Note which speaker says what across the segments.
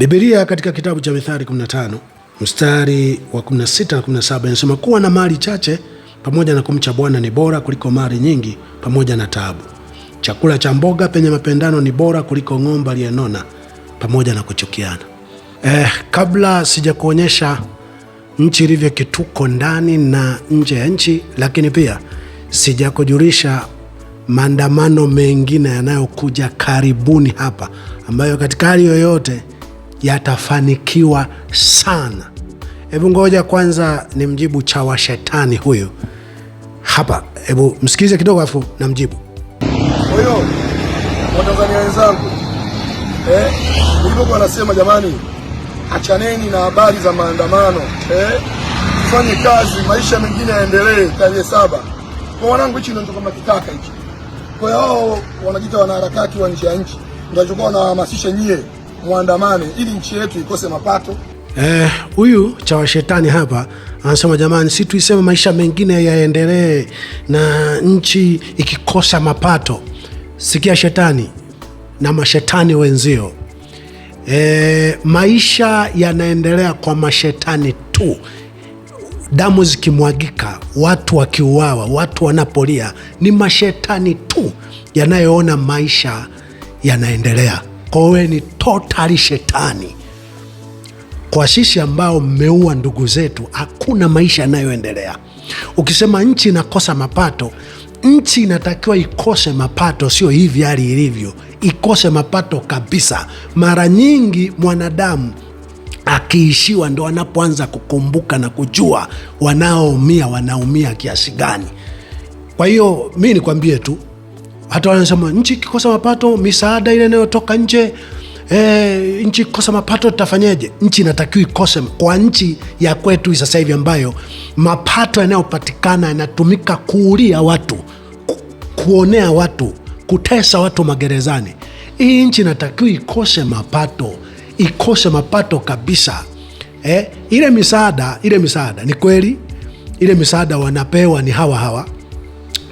Speaker 1: Biblia katika kitabu cha Mithali 15 mstari wa 16 na 17 inasema, kuwa na mali chache pamoja na kumcha Bwana ni bora kuliko mali nyingi pamoja na taabu. Chakula cha mboga penye mapendano ni bora kuliko ng'ombe aliyenona pamoja na kuchukiana. Kabla sijakuonyesha nchi ilivyo kituko ndani na nje ya nchi, lakini pia sijakujulisha maandamano mengine yanayokuja karibuni hapa, ambayo katika hali yoyote yatafanikiwa sana. Hebu ngoja kwanza nimjibu chawa shetani huyu hapa. Hebu msikize kidogo afu namjibu.
Speaker 2: Kwa hiyo Watanzania wenzangu, nilipokuwa nasema jamani, achaneni na habari za maandamano, tufanye kazi, maisha mengine yaendelee. Tarehe 7 kwa wanangu, hichi ndio kama kitaka hichi. Kwa hiyo hao wanajiita wanaharakati wa nje ya nchi ndio chukua na hamasisha nyie muandamane ili nchi yetu ikose mapato.
Speaker 1: Huyu chawa shetani hapa anasema jamani, si tuiseme maisha mengine yaendelee na nchi ikikosa mapato. Sikia shetani na mashetani wenzio, maisha yanaendelea kwa mashetani tu. Damu zikimwagika, watu wakiuawa, watu wanapolia, ni mashetani tu yanayoona maisha yanaendelea. Kwa hiyo ni totally shetani. Kwa sisi ambao mmeua ndugu zetu, hakuna maisha yanayoendelea. Ukisema nchi inakosa mapato, nchi inatakiwa ikose mapato, sio hivi hali ilivyo, ikose mapato kabisa. Mara nyingi mwanadamu akiishiwa ndo anapoanza kukumbuka na kujua wanaumia kiasi gani. Kwa hiyo mimi nikwambie tu, hata wanasema nchi ikikosa mapato, misaada ile inayotoka nje, nchi ikikosa mapato tutafanyaje? Nchi inatakiwa ikose. Kwa nchi ya kwetu sasa hivi ambayo mapato yanayopatikana yanatumika kuulia watu, kuonea watu, kutesa watu magerezani, hii nchi inatakiwa ikose mapato kabisa. Ile misaada ni kweli, ile misaada wanapewa ni hawa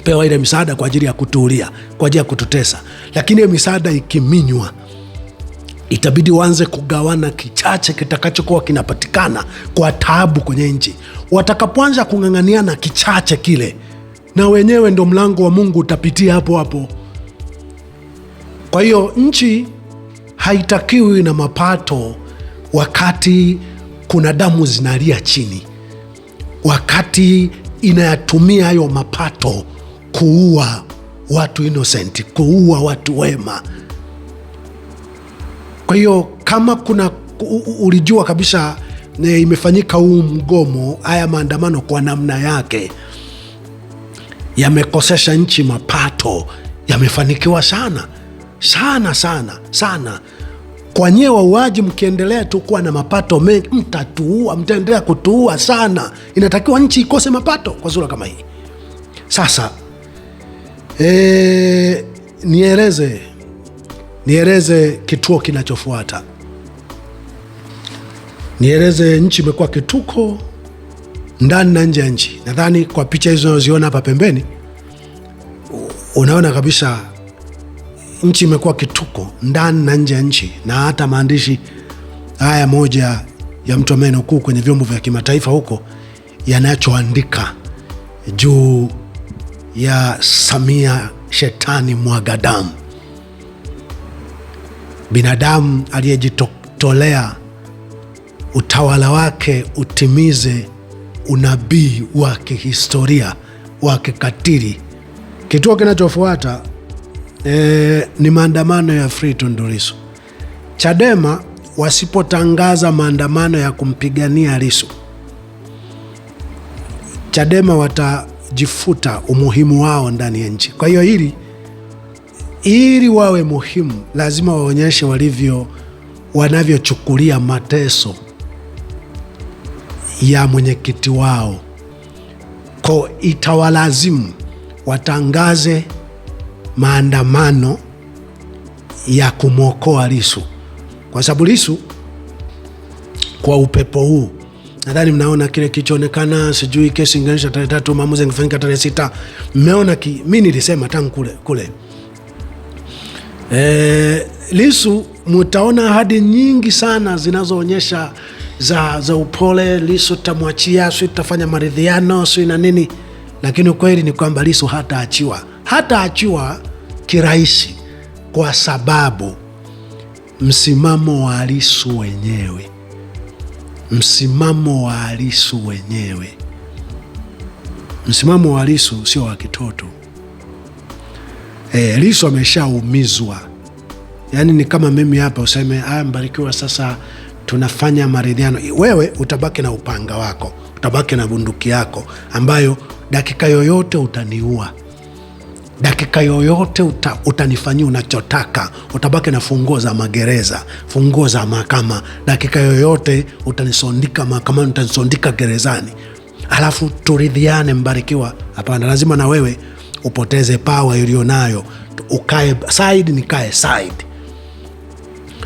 Speaker 1: pewa ile misaada kwa ajili ya kutuulia, kwa ajili ya kututesa. Lakini ile misaada ikiminywa, itabidi waanze kugawana kichache kitakachokuwa kinapatikana kwa taabu kwenye nchi. Watakapoanza kung'ang'aniana kichache kile, na wenyewe ndo mlango wa Mungu utapitia hapo hapo. Kwa hiyo nchi haitakiwi na mapato wakati kuna damu zinalia chini, wakati inayatumia hayo mapato kuua watu innocent, kuua watu wema. Kwa hiyo kama ulijua kabisa imefanyika huu mgomo, haya maandamano kwa namna yake yamekosesha nchi mapato, yamefanikiwa sana. Kwa nyewe wauaji, mkiendelea tu kuwa na mapato mengi, mtaendelea kutuua sana. Inatakiwa nchi ikose mapato kwa sura kama hii. Sasa nieleze kituo kinachofuata. Nieleze nchi imekuwa kituko ndani na nje ya nchi. Nadhani kwa picha hizo unaziona hapa pembeni, unaona kabisa nchi imekuwa kituko ndani na nje ya nchi. Na hata maandishi haya moja ya mtu amenukuu kwenye vyombo vya kimataifa huko yanachoandika juu ya Samia shetani mwagadamu, binadamu aliyejitolea utawala wake utimize unabii wa kihistoria wa kikatili. Kituo kinachofuata ni maandamano ya Free Tundu Lissu. Chadema wasipotangaza maandamano ya kumpigania Lissu, Chadema watajifuta umuhimu wao ndani ya nchi. Kwa hiyo ili wawe muhimu, lazima waonyeshe wanavyochukulia mateso ya mwenyekiti wao. Kwa itawalazimu watangaze maandamano ya kumwokoa Lissu, kwa sababu Lissu kwa upepo huu, nadhani mnaona kile kichoonekana, sijui kesi ingeisha tarehe 3, maamuzi ingefanyika tarehe 6. Mmeona mimi nilisema tangu kule Lissu mutaona ahadi nyingi sana zinazoonyesha za upole. Lissu tamwachia, sio tutafanya maridhiano, sio na nini, lakini ukweli ni kwamba Lissu hataachiwa kirahisi, kwa sababu msimamo wa Lissu sio wa kitoto. Lissu ameshaumizwa. Yaani ni kama mimi hapa useme Mbarikiwa, sasa tunafanya maridhiano. Wewe utabaki na upanga wako, utabaki na bunduki yako ambayo dakika yoyote utaniua, dakika yoyote utanifanyia unachotaka. Utabaki na funguo za magereza, funguo za mahakama. Dakika yoyote utanisondika mahakamani, utanisondika gerezani, alafu turidhiane Mbarikiwa. Hapana, lazima na wewe upoteze power ulionayo, ukae side, nikae side,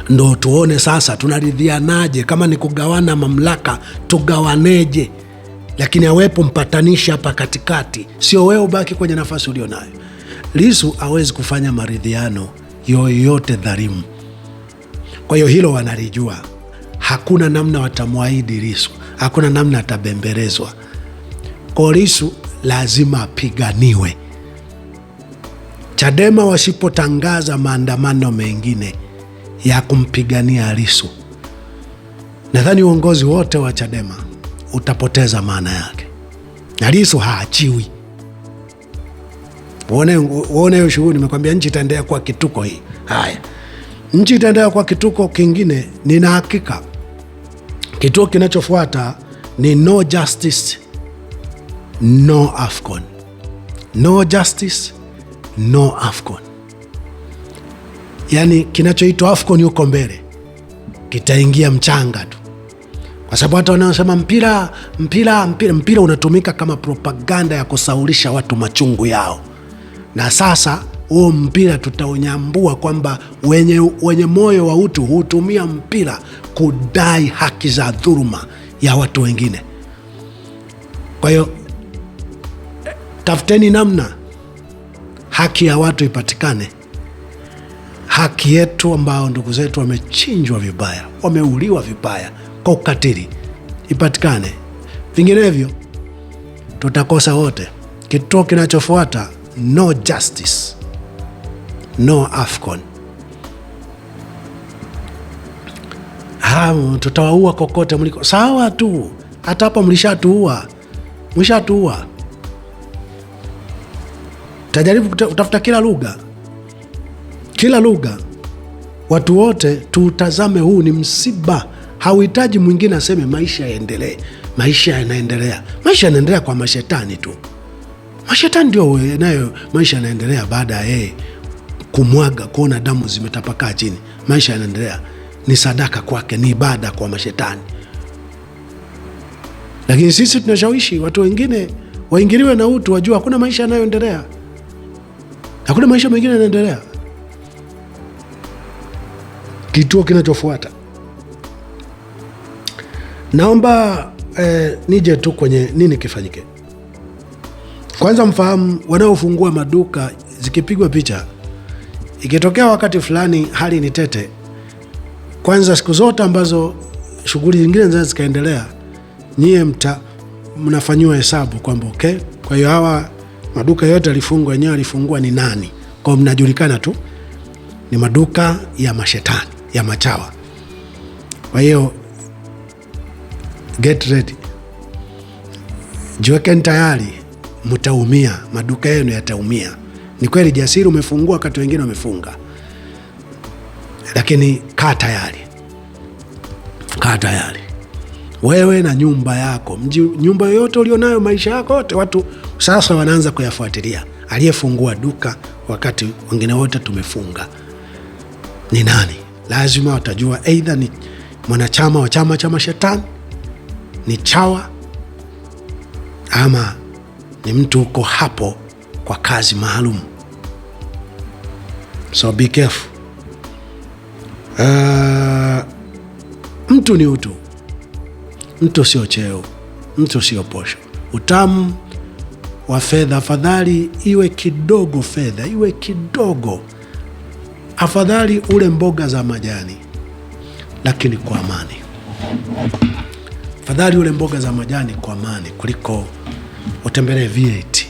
Speaker 1: ndo tuone sasa tunaridhianaje. Kama ni kugawana mamlaka tugawaneje, lakini awepo mpatanishi hapa katikati, sio wewe ubaki kwenye nafasi ulionayo. Lissu hawezi kufanya maridhiano yoyote dhalimu. Kwa hiyo hilo wanalijua. Hakuna namna watamwahidi Lissu, hakuna namna atabembelezwa. Kwa Lissu lazima apiganiwe. Chadema wasipotangaza maandamano mengine ya kumpigania Lissu, nadhani uongozi wote wa Chadema utapoteza maana yake, na Lissu haachiwi. Uone hiyo shughuli. Nimekwambia nchi itaendelea kwa kituko hii. Haya, nchi itaendelea kwa kituko kingine. Nina hakika kituo kinachofuata ni no justice, no AFCON. No justice, no AFCON. Yaani kinachoitwa AFCON yuko mbele, kitaingia mchanga tu, kwa sababu hata wanaosema mpira unatumika kama propaganda ya kusaulisha watu machungu yao. Na sasa huo mpira tutaunyambua kwamba wenye moyo wa utu hutumia mpira kudai haki za dhuluma ya watu wengine. Kwa hiyo tafuteni namna haki ya watu ipatikane, haki yetu ambao ndugu zetu wamechinjwa vibaya, wameuliwa vibaya kwa ukatili, ipatikane. Vinginevyo tutakosa wote. Kituo kinachofuata no justice, no AFCON. Tutawaua kokote mliko. Sawa tu, hata hapa mlishatuua. Tajaribu utafuta kila lugha, watu wote tutazame. Huu ni msiba, hauhitaji mwingine aseme maisha yaendelee. Maisha yanaendelea kwa mashetani tu. Mashetani ndio nayo maisha yanaendelea baada ya yeye kumwaga, kuona damu zimetapakaa chini. Maisha yanaendelea, ni sadaka kwake, ni ibada kwa mashetani. Lakini sisi tunashawishi watu wengine waingiliwe na utu, wajua hakuna maisha yanayoendelea, hakuna maisha mengine yanaendelea. Kituo kinachofuata, naomba nije tu kwenye nini kifanyike. Kwanza mfahamu, wanaofungua maduka, zikipigwa picha, ikitokea wakati fulani hali ni tete, kwanza siku zote ambazo shughuli zingine zinaweza zikaendelea, nyie mnafanyiwa hesabu kwamba okay, kwa hiyo hawa maduka yote alifungwa, wenyewe alifungua ni nani. Kwa hiyo mnajulikana tu ni maduka ya mashetani, ya machawa. Kwa hiyo get ready, jiwekeni tayari, mtaumia, maduka yenu yataumia. Ni kweli Jasiri umefungua wakati wengine wamefunga, lakini kaa tayari, wewe na nyumba yako, nyumba yoyote ulionayo, maisha yako yote. Watu sasa wanaanza kuyafuatilia, aliyefungua duka wakati wengine wote tumefunga ni nani. Lazima watajua aidha ni mwanachama wa chama cha mashetani, ni chawa, ama ni mtu uko hapo kwa kazi maalum. So be careful. Mtu ni utu, mtu sio cheo, mtu sio posho. Utamu wa fedha, afadhali iwe kidogo, fedha iwe kidogo, Afadhali ule mboga za majani lakini kwa amani. Afadhali ule mboga za majani kwa amani kuliko utembelee V8,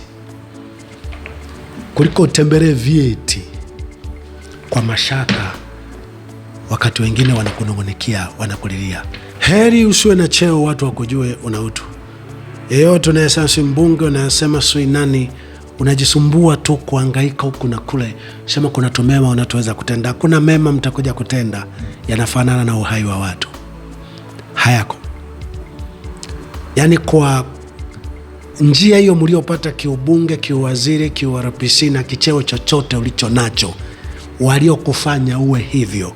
Speaker 1: kuliko utembelee V8 kwa mashaka, wakati wengine wanakunong'onikia, wanakulilia. Heri usiwe na cheo watu wakujue una utu. Yeyote unayesema si mbunge, unayesema si nani, unajisumbua tu kuhangaika huku na kule. Sema kuna tumema unatuweza kutenda. Kuna mema mtakuja kutenda yanafanana na uhai wa watu hayako. Yaani kwa njia hiyo mliopata kiubunge, kiuwaziri, kiuRPC na kicheo chochote ulicho nacho, waliokufanya uwe hivyo,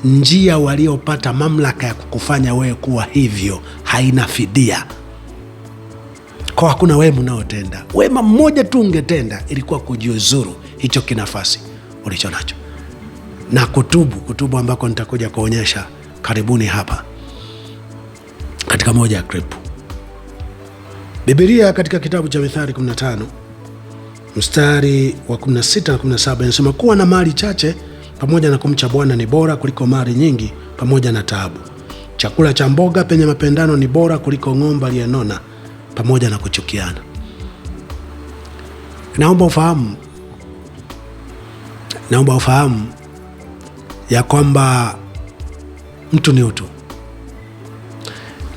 Speaker 1: njia waliopata mamlaka ya kukufanya wewe kuwa hivyo haina fidia. Kwa hakuna wema unaotenda. Wema mmoja tu ungetenda, ilikuwa kujiuzuru hicho kinafasi ulicho nacho na kutubu ambako nitakuja kuonyesha karibuni hapa katika moja ya clip. Biblia katika kitabu cha Mithali 15 mstari wa 16 na 17 inasema, kuwa na mali chache pamoja na kumcha Bwana ni bora kuliko mali nyingi pamoja na taabu. Chakula cha mboga penye mapendano ni bora kuliko ng'ombe aliyenona pamoja na kuchukiana. Naomba ufahamu ya kwamba mtu ni utu.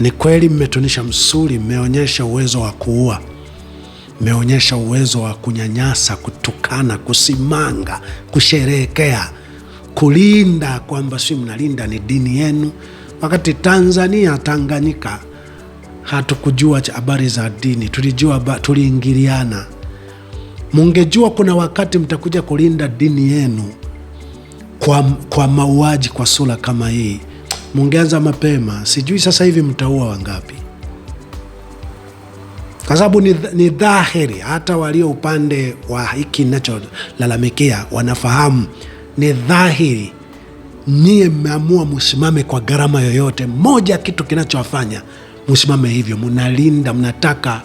Speaker 1: Ni kweli mmetunisha msuli, mmeonyesha uwezo wa kuua, mmeonyesha uwezo wa kunyanyasa, kutukana, kusimanga, kusherehekea, kulinda, kwamba si mnalinda ni dini yenu, wakati Tanzania, Tanganyika hatukujua habari za dini. Tuliingiliana. Mungejua kuna wakati mtakuja kulinda dini yenu kwa mauaji kwa sura kama hii, mungeanza mapema. Sijui sasa hivi mtaua wangapi, kwa sababu ni dhahiri hata walio upande wa hiki ninacholalamikia wanafahamu. Ni dhahiri nyie mmeamua msimame kwa gharama yoyote. Moja kitu kinachowafanya msimame hivyo, mnalinda, mnataka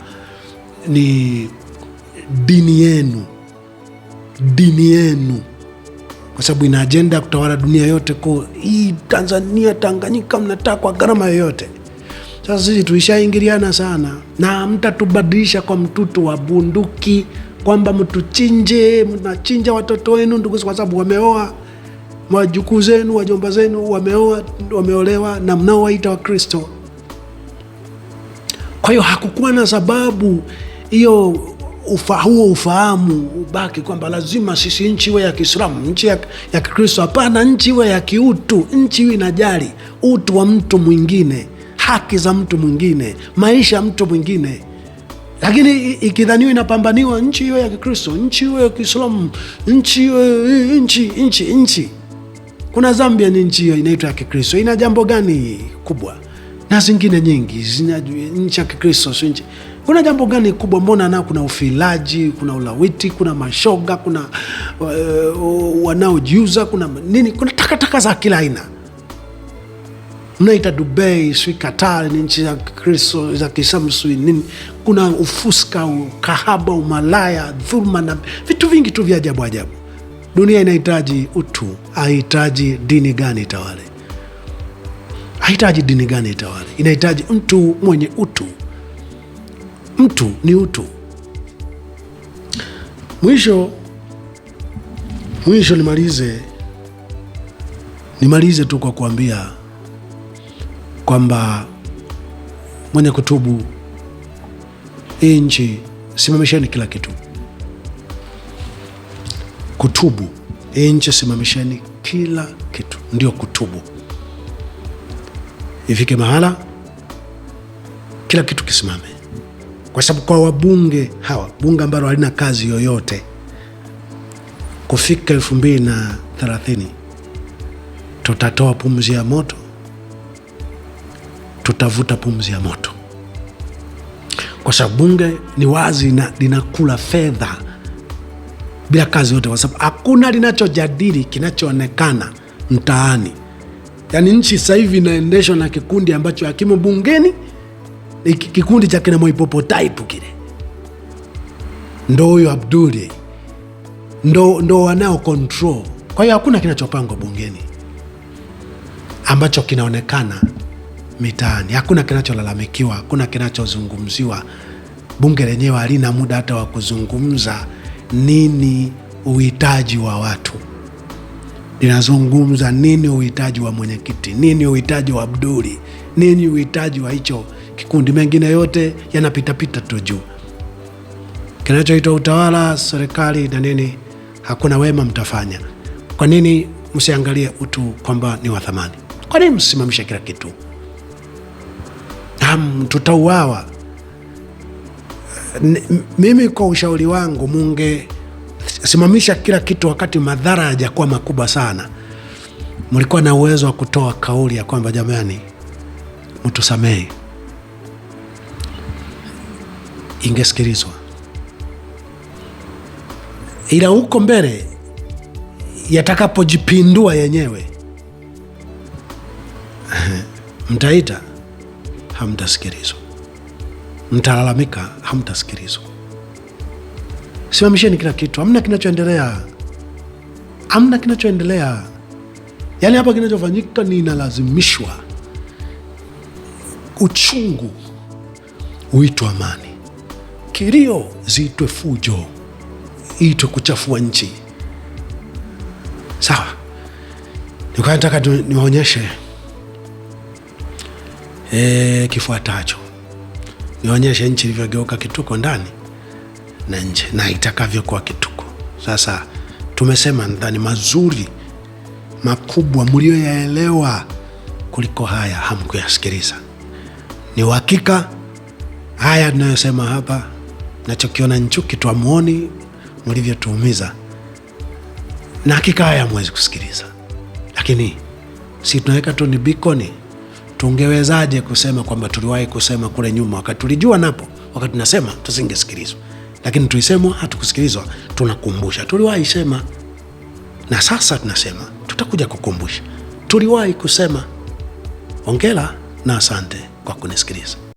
Speaker 1: ni dini yenu, kwa sababu ina ajenda ya kutawala dunia yote. Kwa hii Tanzania, Tanganyika mnataka kwa gharama yoyote. Sasa sisi tuishaingiliana sana, na mtatubadilisha kwa mtutu wa bunduki, kwamba mtuchinje, mnachinja watoto wenu, ndugu, kwa sababu wameoa, wajukuu zenu, wajomba zenu wameolewa na mnaowaita Wakristo. Kwa hiyo hakukuwa na sababu hiyo huo ufahamu ubaki kwamba lazima sisi nchi iwe ya Kiislamu, nchi ya Kikristo. Hapana, nchi iwe ya kiutu, nchi iwe inajali utu wa mtu mwingine, haki za mtu mwingine, maisha ya mtu mwingine. Lakini ikidhaniwa inapambaniwa nchi iwe ya Kikristo, nchi iwe ya Kiislamu, nchi. Kuna Zambia ni nchi hiyo inaitwa ya Kikristo. Ina jambo gani kubwa? Na zingine nyingi nchi ya Kikristo sio nchi. Kuna jambo gani kubwa? Mbona nao kuna ufilaji, kuna ulawiti, kuna mashoga, kuna wanaojiuza, kuna nini, kuna takataka za kila aina. Mnaita Dubai, sui Qatar, ni nchi za Kikristo za Kiislamu sui nini. Kuna ufuska, ukahaba, umalaya, dhulma na vitu vingi tu vya ajabu. Dunia inahitaji utu, haihitaji dini gani itawale. Haihitaji dini gani itawale, inahitaji mtu mwenye utu. Mtu ni utu. Mwisho nimalize tu kwa kuambia kwamba mwenye kutubu, hii nchi, simamisheni kila kitu. Kutubu, hii nchi, simamisheni kila kitu, ndio kutubu. Ifike mahala kila kitu kisimame, kwa sababu kwa wabunge hawa, bunge ambalo halina kazi yoyote, kufika 2030 tutatoa pumzi ya moto, tutavuta pumzi ya moto, kwa sababu bunge ni wazi na linakula fedha bila kazi yote, kwa sababu hakuna linachojadili kinachoonekana mtaani. Yaani nchi sasa hivi inaendeshwa na kikundi ambacho hakimo bungeni, kikundi cha kina Moipopo type kile. Ndo huyo Abduli ndo wanao control Kwa hiyo hakuna kinachopangwa bungeni ambacho kinaonekana mitaani, hakuna kinacholalamikiwa, hakuna kinachozungumziwa. Bunge lenyewe halina muda hata wa kuzungumza nini uhitaji wa watu, linazungumza nini uhitaji wa mwenyekiti, nini uhitaji wa Abduli, nini uhitaji wa hicho kikundi. Mengine yote yanapitapita tu juu. Kinachoitwa utawala, serikali na nini, hakuna wema mtafanya. Kwa nini msiangalie utu kwamba ni wa thamani? Kwa nini msimamishe kila kitu? Tutauawa. Mimi kwa ushauri wangu, munge simamisha kila kitu wakati madhara hayajakuwa makubwa sana. Mlikuwa na uwezo wa kutoa kauli ya kwamba jamani, mtusamehe, ingesikilizwa. Ila huko mbele yatakapojipindua yenyewe mtaita, hamtasikilizwa. Mtalalamika, hamtasikilizwa. Simamisheni kila kitu. Hamna kinachoendelea, hamna kinachoendelea. Yaani hapa kinachofanyika ni inalazimishwa uchungu uitwe amani, kilio ziitwe fujo, itwe kuchafua nchi. Sawa, nilikuwa nataka niwaonyeshe kifuatacho. Nionyeshe nchi ilivyogeuka kituko ndani na nje na itakavyokuwa kituko. Sasa tumesema ndani mazuri makubwa mlioyaelewa, kuliko haya hamkuyasikiliza. Ni uhakika haya tunayosema hapa, nachokiona nchuki tuamuoni mlivyotuumiza, na hakika haya hamwezi kusikiliza. Lakini si tunaweka tu ni bikoni. Tungewezaje kusema kwamba tuliwahi kusema kule nyuma, wakati tulijua napo, wakati tunasema tusingesikilizwa, lakini tulisemwa, hatukusikilizwa. Tunakumbusha tuliwahi sema, na sasa tunasema tutakuja kukumbusha tuliwahi kusema. Hongera na asante kwa kunisikiliza.